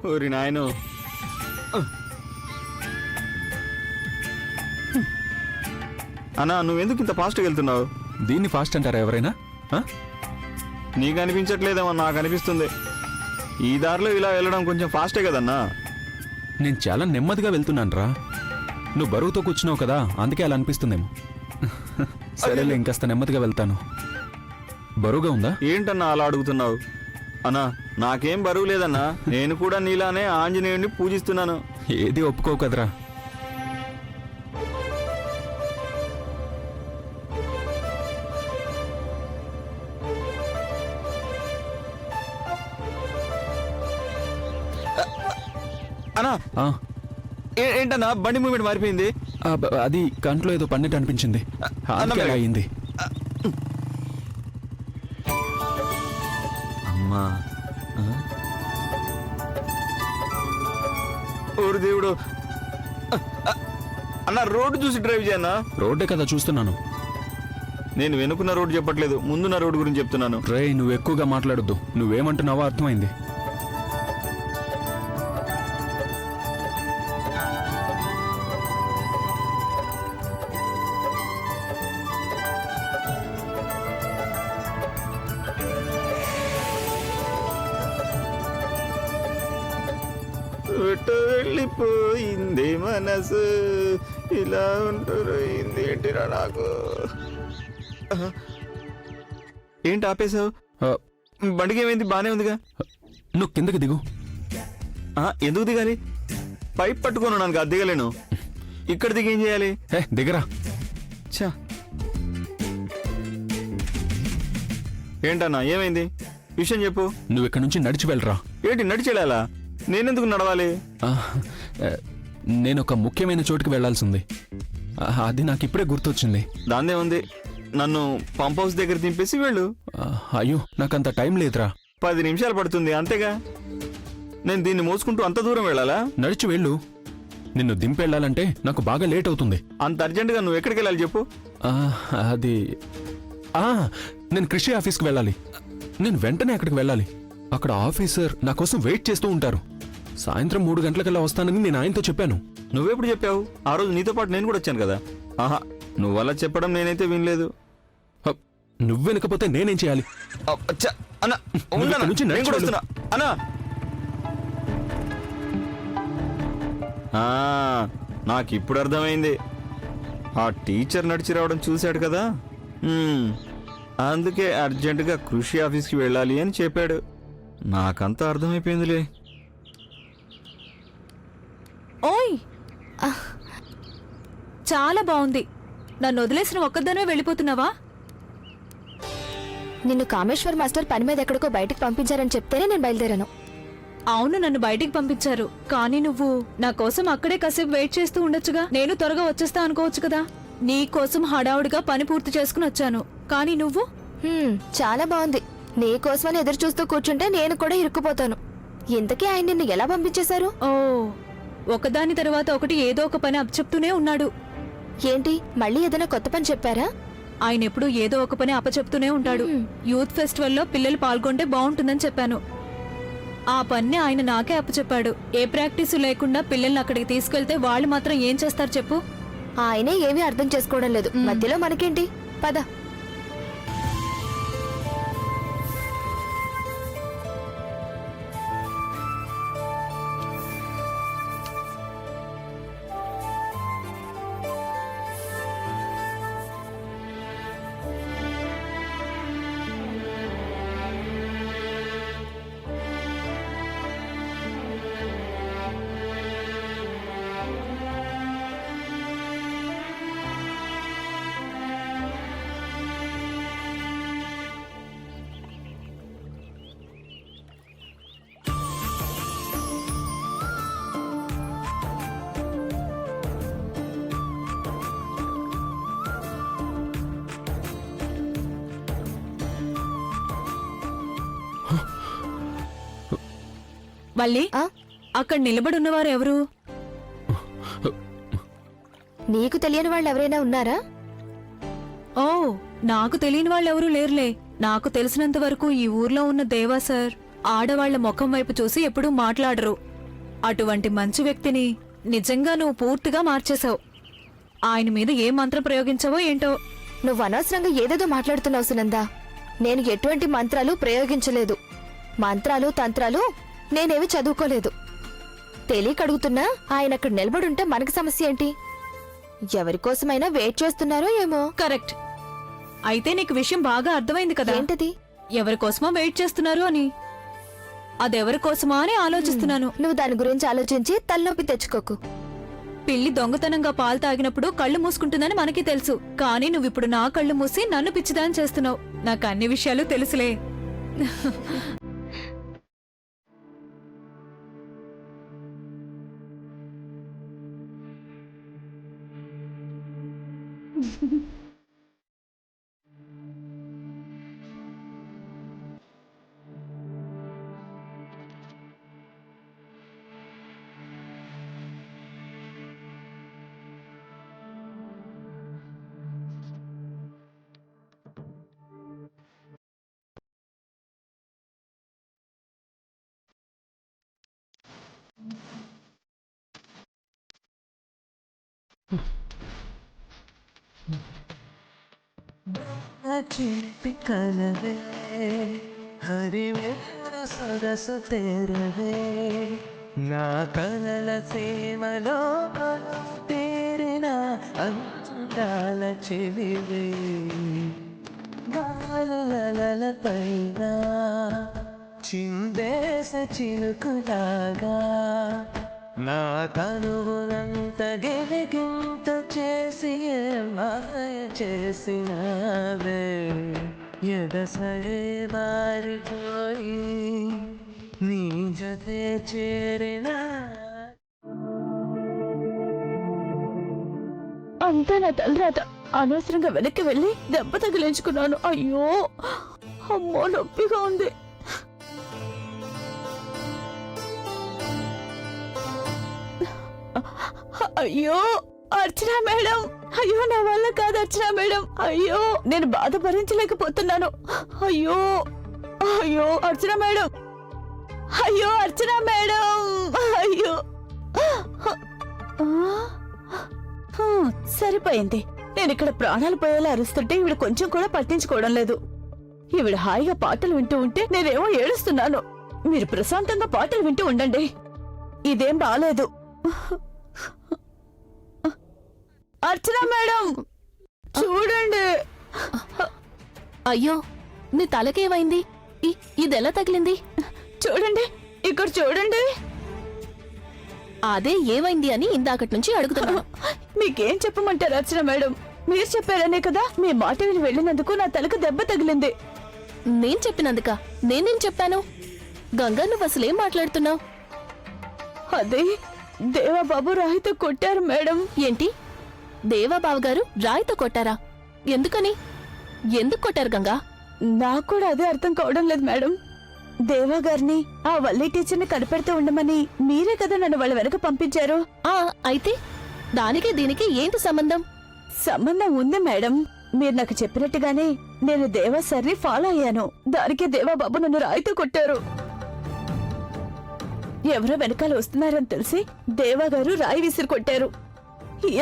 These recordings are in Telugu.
ఓరి నాయను. అన్నా నువ్వెందుకు ఇంత ఫాస్ట్గా వెళ్తున్నావు? దీన్ని ఫాస్ట్ అంటారా ఎవరైనా? నీకు అనిపించట్లేదేమో, నాకు అనిపిస్తుంది. ఈ దారిలో ఇలా వెళ్ళడం కొంచెం ఫాస్టే కదన్నా. నేను చాలా నెమ్మదిగా వెళ్తున్నాను రా. నువ్వు బరువుతో కూర్చున్నావు కదా, అందుకే అలా అనిపిస్తుందేమో. సరేలే, ఇంకాస్త నెమ్మదిగా వెళ్తాను. బరువుగా ఉందా? ఏంటన్నా అలా అడుగుతున్నావు? అన్నా నాకేం బరువు లేదన్నా, నేను కూడా నీలానే ఆంజనేయుడిని పూజిస్తున్నాను. ఏది ఒప్పుకోవు కదరా. అన్నా ఏంటన్నా బండి మూమెంట్ మారిపోయింది? అది కంట్లో ఏదో పన్నట్టు అనిపించింది, అందుకే అలా అయింది. అమ్మా ఓరు దేవుడు. అన్న రోడ్డు చూసి డ్రైవ్ చేయన్నా. రోడ్డే కదా చూస్తున్నాను. నేను వెనుకున్న రోడ్డు చెప్పట్లేదు, ముందున్న రోడ్డు గురించి చెప్తున్నాను. రే నువ్వు ఎక్కువగా మాట్లాడొద్దు. నువ్వేమంటున్నావో అర్థమైంది. వెళ్ళిపోయింది మనసు, ఇలా ఉంటోయింది ఏంటిరా నాకు. ఏంటి ఆపేశావు? బండికి ఏమైంది? బానే ఉందిగా. నువ్వు కిందకి దిగు. ఎందుకు దిగాలి? పైప్ పట్టుకొని ఉన్నాను కదా, దిగలేను. ఇక్కడ దిగి ఏం చేయాలి? దిగరా. చా ఏంటన్నా ఏమైంది? విషయం చెప్పు. నువ్వు ఇక్కడ నుంచి నడిచి వెళ్ళరా. ఏంటి నడిచి వెళ్ళాలా? నేనెందుకు నడవాలి? నేను ఒక ముఖ్యమైన చోటుకి వెళ్లాల్సింది, అది నాకు ఇప్పుడే గుర్తొచ్చింది. దాన్నే ఉంది, నన్ను పంప్ హౌస్ దగ్గర దింపేసి వెళ్ళు. అయ్యో నాకంత టైం లేదురా. 10 నిమిషాలు పడుతుంది అంతేగా. నేను దీన్ని మోసుకుంటూ అంత దూరం వెళ్ళాలా? నడిచి వెళ్ళు. నిన్ను దింపెళ్ళాలంటే నాకు బాగా లేట్ అవుతుంది. అంత అర్జెంటుగా నువ్వు ఎక్కడికి వెళ్ళాలి చెప్పు. అది నేను కృషి ఆఫీస్కి వెళ్ళాలి. నేను వెంటనే అక్కడికి వెళ్ళాలి. అక్కడ ఆఫీసర్ నా కోసం వెయిట్ చేస్తూ ఉంటారు. సాయంత్రం 3 గంటలకల్లా వస్తానని నేను ఆయనతో చెప్పాను. నువ్వెప్పుడు చెప్పావు? ఆ రోజు నీతో పాటు నేను కూడా వచ్చాను కదా. నువ్వు అలా చెప్పడం నేనైతే వినలేదు. నువ్వెనకపోతే నేనేం చేయాలి? నాకు ఇప్పుడు అర్థమైంది. ఆ టీచర్ నడిచి రావడం చూశాడు కదా, అందుకే అర్జెంటుగా కృషి ఆఫీస్కి వెళ్ళాలి అని చెప్పాడు. నాకంతా అర్థమైపోయిందిలే. ఓయ్ చాలా బాగుంది. నన్ను వదిలేసిన ఒక్కదానే వెళ్ళిపోతున్నావా? నిన్ను కామేశ్వర్ మాస్టర్ పని మీద ఎక్కడికో బయటికి పంపించారని చెప్తేనే నేను బయలుదేరాను. అవును, నన్ను బయటికి పంపించారు, కానీ నువ్వు నా కోసం అక్కడే కాసేపు వెయిట్ చేస్తూ ఉండొచ్చుగా. నేను త్వరగా వచ్చేస్తా అనుకోవచ్చు కదా. నీ కోసం హడావుడిగా పని పూర్తి చేసుకుని వచ్చాను, కానీ నువ్వు చాలా బాగుంది. నీ కోసమని ఎదురు చూస్తూ కూర్చుంటే నేను కూడా ఇరుక్కుపోతాను. ఇంతకీ ఆయన నిన్ను ఎలా పంపించేశారు? ఓ, ఒకదాని తర్వాత ఒకటి ఏదో ఒక పని అప్పచెప్తూనే ఉన్నాడు. ఏంటి, మళ్ళీ ఏదైనా కొత్త పని చెప్పారా? ఆయన ఎప్పుడు ఏదో ఒక పని అప్పచెప్తూనే ఉంటాడు. యూత్ ఫెస్టివల్లో పిల్లలు పాల్గొంటే బాగుంటుందని చెప్పాను. ఆ పని ఆయన నాకే అప్పచెప్పాడు. ఏ ప్రాక్టీసు లేకుండా పిల్లల్ని అక్కడికి తీసుకెళ్తే వాళ్ళు మాత్రం ఏం చేస్తారు చెప్పు? ఆయనే ఏమీ అర్థం చేసుకోవడం లేదు. మధ్యలో మనకేంటి, పద. వల్లి, అక్కడ నిలబడున్నవారు ఎవరు? నీకు తెలియని వాళ్ళు ఎవరైనా ఉన్నారా? ఓ, నాకు తెలియని వాళ్ళు ఎవరూ లేరులే. నాకు తెలిసినంత వరకు ఈ ఊర్లో ఉన్న దేవా సార్ ఆడవాళ్ల ముఖం వైపు చూసి ఎప్పుడూ మాట్లాడరు. అటువంటి మంచి వ్యక్తిని నిజంగా నువ్వు పూర్తిగా మార్చేశావు. ఆయన మీద ఏ మంత్రం ప్రయోగించావో ఏంటో. నువ్వు అనవసరంగా ఏదేదో మాట్లాడుతున్నావు సునందా. నేను ఎటువంటి మంత్రాలు ప్రయోగించలేదు. మంత్రాలు తంత్రాలు నేనేవి చదువుకోలేదు. తెలియక అడుగుతున్నా. ఆయన అక్కడ నిలబడుంటే మనకి సమస్య ఏంటి? ఎవరి కోసమైనా వెయిట్ చేస్తున్నారో ఏమో. కరెక్ట్. అయితే నీకు విషయం బాగా అర్థమైంది కదా. ఏంటది? ఎవరి కోసమో వెయిట్ చేస్తున్నారు అని. అదెవరి కోసమా అని ఆలోచిస్తున్నాను. నువ్వు దాని గురించి ఆలోచించి తలనొప్పి తెచ్చుకోకు. పిల్లి దొంగతనంగా పాలు తాగినప్పుడు కళ్ళు మూసుకుంటుందని మనకి తెలుసు. కానీ నువ్విప్పుడు నా కళ్ళు మూసి నన్ను పిచ్చిదాని చేస్తున్నావు. నాకు అన్ని విషయాలు తెలుసులే. చిలిపి కలవే హరివే సొగసు తెరవే నా కలల సీమలో తేరిన అందాల చెలివే గాలుల పైన చిందేస చిలుకులాగా నా కనువునంత గిలిగింత చేసి మాయ చేసినవే ఎదసరే మారిపోయి నీ జతే చేరిన అంతా నా తలరాత. అనవసరంగా వెనక్కి వెళ్ళి దెబ్బ తగిలించుకున్నాను. అయ్యో అమ్మో నొప్పిగా ఉంది. అయ్యో అర్చన మేడం, అయ్యో నా వల్ల కాదు అర్చన మేడం. అయ్యో నేను బాధ భరించలేకపోతున్నాను. అయ్యో అయ్యో అర్చన మేడం, అయ్యో అర్చన మేడం, అయ్యో. సరిపోయింది. నేను ఇక్కడ ప్రాణాలు పోయేలా అరుస్తుంటే ఈవిడ కొంచెం కూడా పట్టించుకోవడం లేదు. ఈవిడ హాయిగా పాటలు వింటూ ఉంటే నేనేమో ఏడుస్తున్నాను. మీరు ప్రశాంతంగా పాటలు వింటూ ఉండండి. ఇదేం బాలేదు. అర్చన మేడం చూడండి. అయ్యో నీ తలకేమైంది? ఇదెలా తగిలింది? చూడండి ఇక్కడ చూడండి. అదే ఏమైంది అని ఇందాకటి నుంచి అడుగుతున్నాను. మీకేం చెప్పమంటారు అర్చన మేడం? మీరు చెప్పారనే కదా మీ మాట విని వెళ్ళినందుకు నా తలకు దెబ్బ తగిలింది. నేను చెప్పినందుక? నేనేం చెప్పాను? గంగా నువ్వు అసలేం మాట్లాడుతున్నావు? అదే దేవాబాబు రాయితో కొట్టారు మేడం. ఏంటి దేవాబాబు గారు రాయితో కొట్టారా? ఎందుకని? ఎందుకు కొట్టారు గంగా? నాకు కూడా అదే అర్థం కావడం లేదు మేడం. దేవా గారిని ఆ వల్లి టీచర్ని కనిపెడుతూ ఉండమని మీరే కదా నన్ను వాళ్ళ వెనక పంపించారు. అయితే దానికి దీనికి ఏంటి సంబంధం? సంబంధం ఉంది మేడం. మీరు నాకు చెప్పినట్టుగానే నేను దేవా సార్ని ఫాలో అయ్యాను. దానికే దేవాబాబు నన్ను రాయితో కొట్టారు. ఎవరో వెనకాల వస్తున్నారని తెలిసి దేవా గారు రాయి విసిరి కొట్టారు.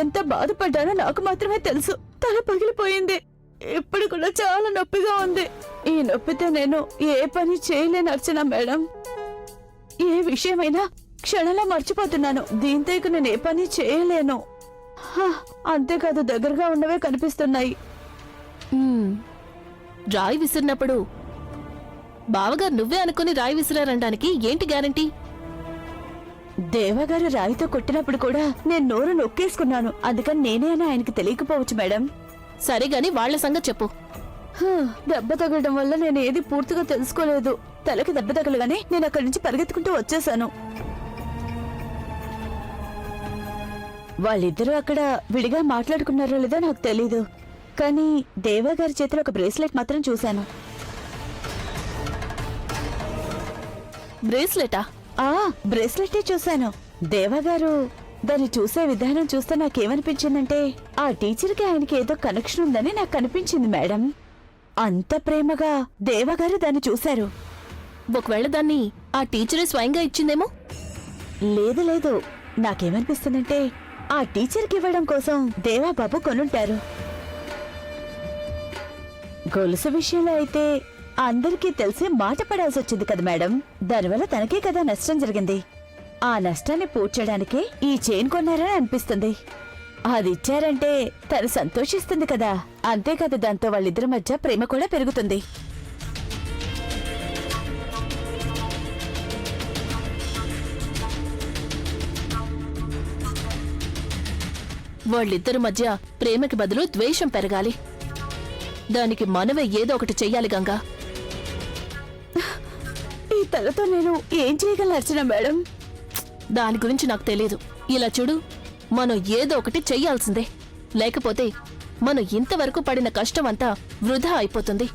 ఎంత బాధపడ్డానో నాకు మాత్రమే తెలుసు. తల పగిలిపోయింది. ఇప్పుడు కూడా చాలా నొప్పిగా ఉంది. ఈ నొప్పితో నేను ఏ పని చేయలేను అర్చన మేడం. ఏ విషయమైనా క్షణంలో మర్చిపోతున్నాను. దీంతో ఇక నేను ఏ పని చేయలేను. అంతేకాదు దగ్గరగా ఉన్నవే కనిపిస్తున్నాయి. రాయి విసిరినప్పుడు బావగారు నువ్వే అనుకుని రాయి విసిరారనడానికి ఏంటి గ్యారంటీ? దేవగారు రాయితో కొట్టినప్పుడు కూడా నేను నోరు నొక్కేసుకున్నాను. అందుకని నేనే అని ఆయనకి తెలియకపోవచ్చు మేడం. సరేగాని వాళ్ల సంగతి చెప్పు. దెబ్బ తగలడం వల్ల నేను ఏది పూర్తిగా తెలుసుకోలేదు. తలకి దెబ్బ తగలగానే నేను అక్కడి నుంచి పరిగెత్తుకుంటూ వచ్చేశాను. వాళ్ళిద్దరూ అక్కడ విడిగా మాట్లాడుకున్నారో లేదో నాకు తెలీదు. కానీ దేవా గారి చేతిలో ఒక బ్రేస్లెట్ మాత్రం చూశాను. బ్రేస్లెటా? బ్రేస్లెటే చూశాను. దేవా గారు దాన్ని చూసే విధానం చూస్తే నాకేమనిపించిందంటే ఆ టీచర్కి ఆయనకి ఏదో కనెక్షన్ ఉందని నాకు కనిపించింది మేడం. అంత ప్రేమగా దేవా గారు దాన్ని చూశారు. ఒకవేళ దాన్ని ఆ టీచరే స్వయంగా ఇచ్చిందేమో? లేదు లేదు, నాకేమనిపిస్తుందంటే ఆ టీచర్కి ఇవ్వడం కోసం దేవాబాబు కొనుంటారు. గొలుసు విషయంలో అయితే అందరికీ తెలిసి మాట పడాల్సి వచ్చింది కదా మేడం. దానివల్ల తనకే కదా నష్టం జరిగింది. ఆ నష్టాన్ని పూడ్చడానికే ఈ చైన్ కొన్నారని అనిపిస్తుంది. అది ఇచ్చారంటే తను సంతోషిస్తుంది కదా, అంతేకాదు దాంతో వాళ్ళిద్దరి మధ్య ప్రేమ కూడా పెరుగుతుంది. వాళ్ళిద్దరి మధ్య ప్రేమకి బదులు ద్వేషం పెరగాలి. దానికి మనమే ఏదో ఒకటి చెయ్యాలి గంగా. ఈ తలతో నేను ఏం చేయగలను అర్చన మేడం? దాని గురించి నాకు తెలియదు. ఇలా చూడు, మనం ఏదో ఒకటి చెయ్యాల్సిందే. లేకపోతే మనం ఇంతవరకు పడిన కష్టం అంతా వృధా అయిపోతుంది.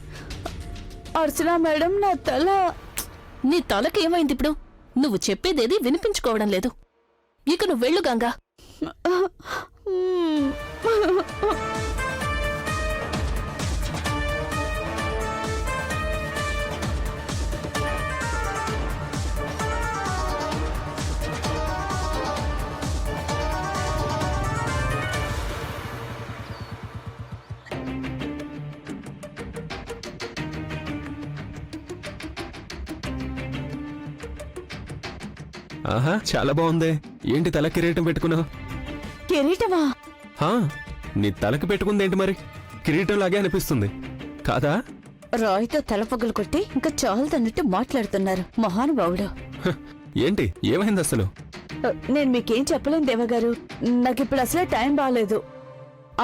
అర్చన మేడం, నా తల. నీ తలకేమైంది ఇప్పుడు? నువ్వు చెప్పేదేది వినిపించుకోవడం లేదు. ఇక నువ్వు వెళ్ళు గంగా. ఆహా, చాలా బాగుంది. ఏంటి తల కిరీటం పెట్టుకున్నావు? కిరీటమా? హా, నీ తలకి పెట్టుకుందేంటి మరి? కిరీటం లాగే అనిపిస్తుంది కాదా? రాయితో తల పగులు కొట్టి ఇంకా చాలదన్నట్టు మాట్లాడుతున్నారు మహానుభావుడు. హ, ఏంటి ఏమైంది అసలు? నేను మీకేం చెప్పలేను దేవగారు. నాకిప్పుడు అసలే టైం బాలేదు.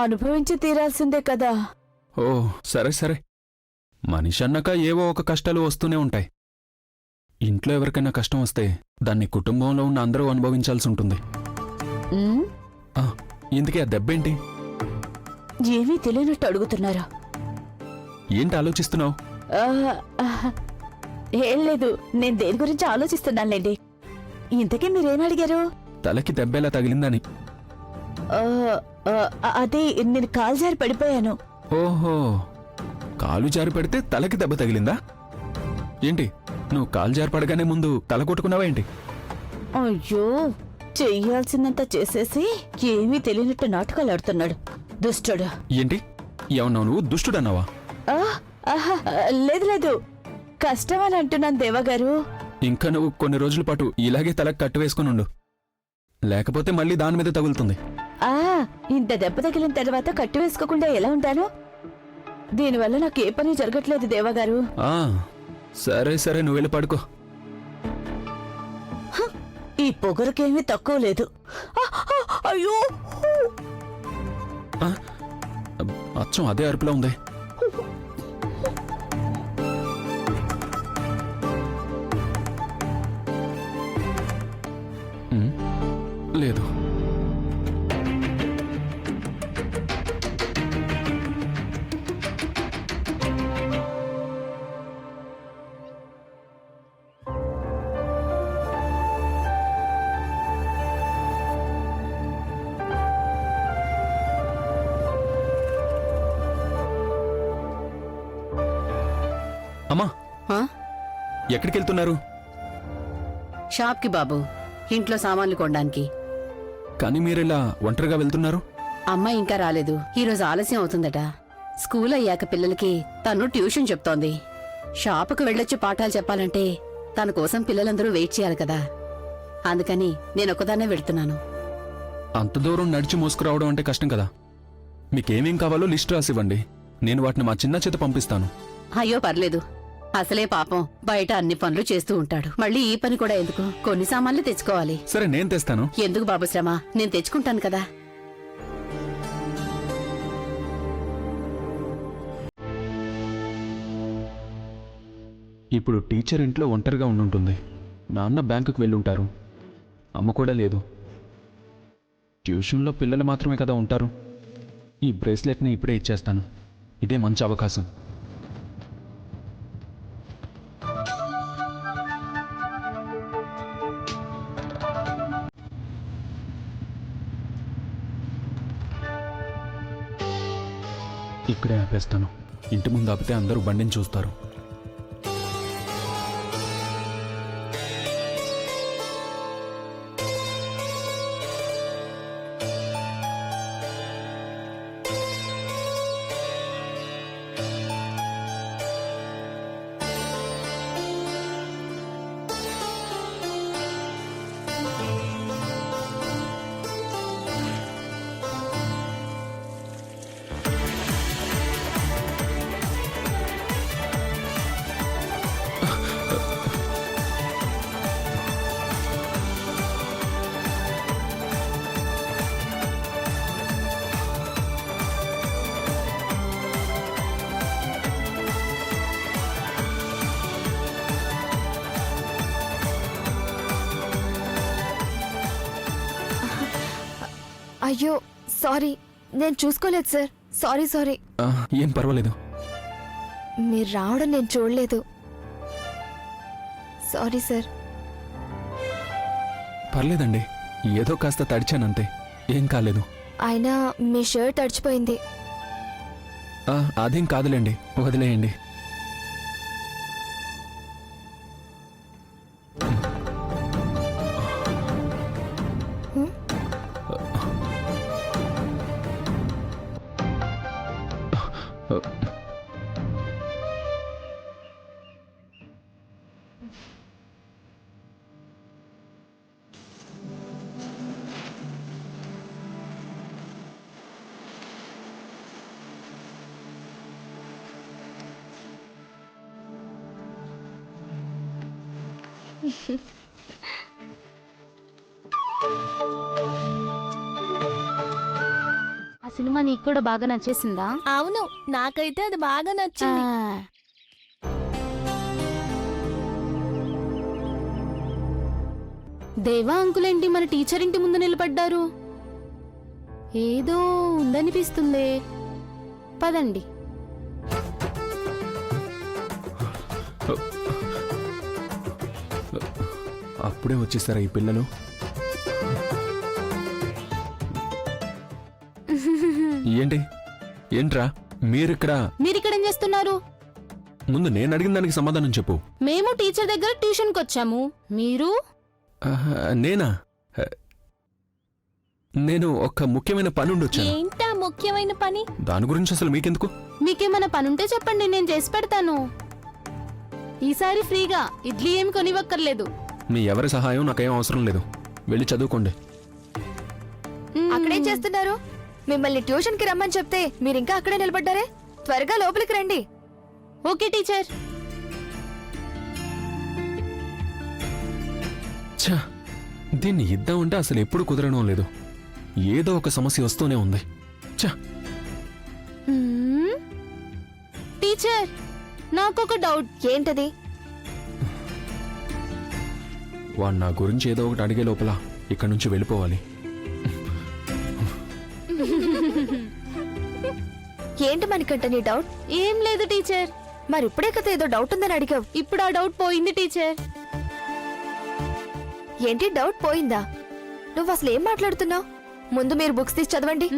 అనుభవించి తీరాల్సిందే కదా. ఓ సరే సరే, మనిషి అన్నాక ఏవో ఒక కష్టాలు వస్తూనే ఉంటాయి. ఇంట్లో ఎవరికైనా కష్టం వస్తే దాన్ని కుటుంబంలో ఉన్న అందరూ అనుభవించాల్సి ఉంటుంది. ఉమ్, ఆ, ఇందుకే ఆ దెబ్బేంటి? ఏమీ తెలియనట్టు అడుగుతున్నారా? ఏంటి ఆలోచిస్తున్నావు? ఏం లేదు, నేను దేని గురించి ఆలోచిస్తున్నానులేండి. ఇంతకీ మీరేం అడిగారు? తలకి దెబ్బేలా తగిలిందని. ఆ, ఆ, అది నేను కాలు జారి పడిపోయాను. ఓహో, కాలు జారి పడితే తలకి దెబ్బ తగిలిందా? ఏంటి నువ్వు కాలు జారి పడగానే ముందు తల కొట్టుకున్నావా ఏంటి? అయ్యో, చెయ్యాల్సిందంతా చేసేసి ఏమీ తెలియనట్టు నాటకాలు ఆడుతున్నాడు దుష్టుడు. ఏంటి ఏమన్నావు? నువ్వు దుష్టుడన్నావా? ఆ, ఆహా, లేదు లేదు, కష్టం అని అంటున్నాను దేవగారు. ఇంకా నువ్వు కొన్ని రోజుల పాటు ఇలాగే తలకు కట్టు వేసుకుని ఉండు, లేకపోతే మళ్ళీ దాని మీద తగులుతుంది. ఆ, ఇంత దెబ్బ తగిలిన తర్వాత కట్టు వేసుకోకుండా ఎలా ఉంటాను? దీనివల్ల నాకు ఏ పని జరగట్లేదు దేవగారు. ఆ సరే సరే, నువ్వు వెళ్ళి పడుకో. ఈ పొగరుకేమీ తక్కువ లేదు. ఆ, ఆ, అయ్యో, ఆ, అచ్చం అదే అరుపులా ఉంది. ఉమ్, లేదు. అమ్మా, ఎక్కడికి వెళ్తున్నారు? షాప్కి బాబు, ఇంట్లో సామాన్లు కొనడానికి. కానీ మీరిలా ఒంటరిగా వెళ్తున్నారు? అమ్మ ఇంకా రాలేదు. ఈరోజు ఆలస్యం అవుతుందట. స్కూల్ అయ్యాక పిల్లలకి తను ట్యూషన్ చెప్తోంది. షాపుకు వెళ్ళొచ్చి పాఠాలు చెప్పాలంటే తన కోసం పిల్లలందరూ వెయిట్ చేయాలి కదా. అందుకని నేనొక్కదాన్నే వెళ్తున్నాను. అంత దూరం నడిచి మోసుకురావడం అంటే కష్టం కదా. మీకేమేం కావాలో లిస్ట్ రాసివ్వండి, నేను వాటిని మా చిన్న చేత పంపిస్తాను. అయ్యో పర్లేదు, అసలే పాపం బయట అన్ని పనులు చేస్తూ ఉంటాడు. మళ్ళీ ఈ పని కూడా ఎందుకు? కొన్ని సామాన్లు తెచ్చుకోవాలి. సరే నేను తెస్తాను. ఎందుకు బాబు శ్రమ, నేను తెచ్చుకుంటాను కదా. ఇప్పుడు టీచర్ ఇంట్లో ఒంటరిగా ఉండుంటుంది. నాన్న బ్యాంకుకి వెళ్ళుంటారు, అమ్మ కూడా లేదు. ట్యూషన్లో పిల్లలు మాత్రమే కదా ఉంటారు. ఈ బ్రేస్లెట్ని ఇప్పుడే ఇచ్చేస్తాను, ఇదే మంచి అవకాశం. ఇక్కడే ఆపేస్తాను. ఇంటి ముందు ఆపితే అందరూ బండిని చూస్తారు. అయ్యో సారీ, నేను చూసుకోలేదు సార్. Sorry sorry. ఏం పర్వాలేదు. మీరు రావడం నేను చూడలేదు. Sorry sir. పర్లేదండి, ఏదో కాస్త తడిచానంతే, ఏం కాలేదు. అయినా మీ షర్ట్ తడిచిపోయింది. అదేం కాదులేండి, వదిలేయండి. ఆ సినిమా నీకు కూడా బాగా నచ్చేసిందా? అవును, నాకైతే అది బాగా నచ్చింది. దేవా అంకులేంటి మన టీచర్ ఇంటి ముందు నిలబడ్డారు? ఏదో ఉందనిపిస్తుంది. పదండి. అప్పుడే వచ్చేసారా ఈ పిల్లలు? ఏంట్రా మీరిక్కడ? మీరిక్కడేం చేస్తున్నారు? ముందు నేను అడిగిన దానికి సమాధానం చెప్పు. మేము టీచర్ దగ్గర ట్యూషన్కి వచ్చాము. మీరు? నేనా? నేను ఒక ముఖ్యమైన పని ఉండొచ్చాను. ఏంటా ముఖ్యమైన పని? దాని గురించి అసలు మీకెందుకు? మీకేమైనా పనుంటే చెప్పండి, నేను చేసి పెడతాను. ఈసారి ఫ్రీగా ఇడ్లీ ఏమి కొనివ్వక్కర్లేదు. మీ ఎవరి సహాయం నాకేం అవసరం లేదు, వెళ్ళి చదువుకోండి. అక్కడేం చేస్తున్నారు? మిమ్మల్ని ట్యూషన్ కి రమ్మని చెప్తే మీరింకా అక్కడే నిలబడ్డారే? త్వరగా లోపలికి రండి. Okay teacher. ఛా, దీన్ని ఇద్దామంటే అసలు ఎప్పుడు కుదరడం లేదు. ఏదో ఒక సమస్య వస్తూనే ఉంది. ఛా. టీచర్, నాకొక డౌట్. ఏంటది? వాడు నా గురించి ఏదో ఒకటి అడిగే లోపల ఇక్కడి నుంచి వెళ్ళిపోవాలి. ఏంటి మణికంఠ నీ డౌట్? ఏం లేదు టీచర్. మరి ఇప్పుడే కదా ఏదో డౌట్ ఉందని అడిగావు. ఇప్పుడు ఆ డౌట్ పోయింది టీచర్. ఏంటి డౌట్ పోయిందా? నువ్వు అసలు ఏం మాట్లాడుతున్నావు? ముందు మీరు బుక్స్ తీసి చదవండి.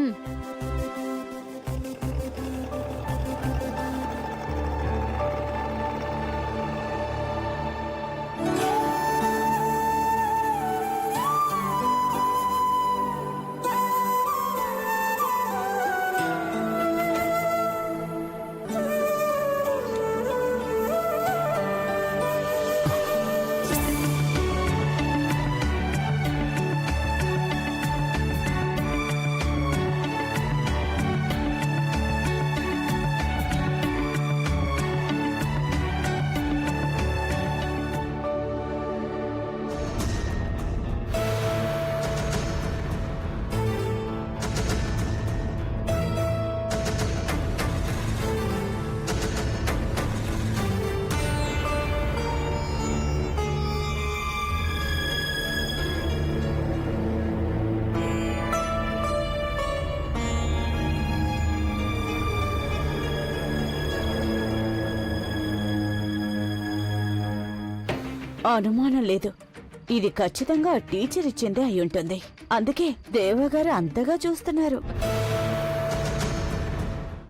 అనుమానం లేదు, ఇది ఖచ్చితంగా టీచర్ ఇచ్చిందే అయి ఉంటుంది. అందుకే దేవగారు అంతగా చూస్తున్నారు.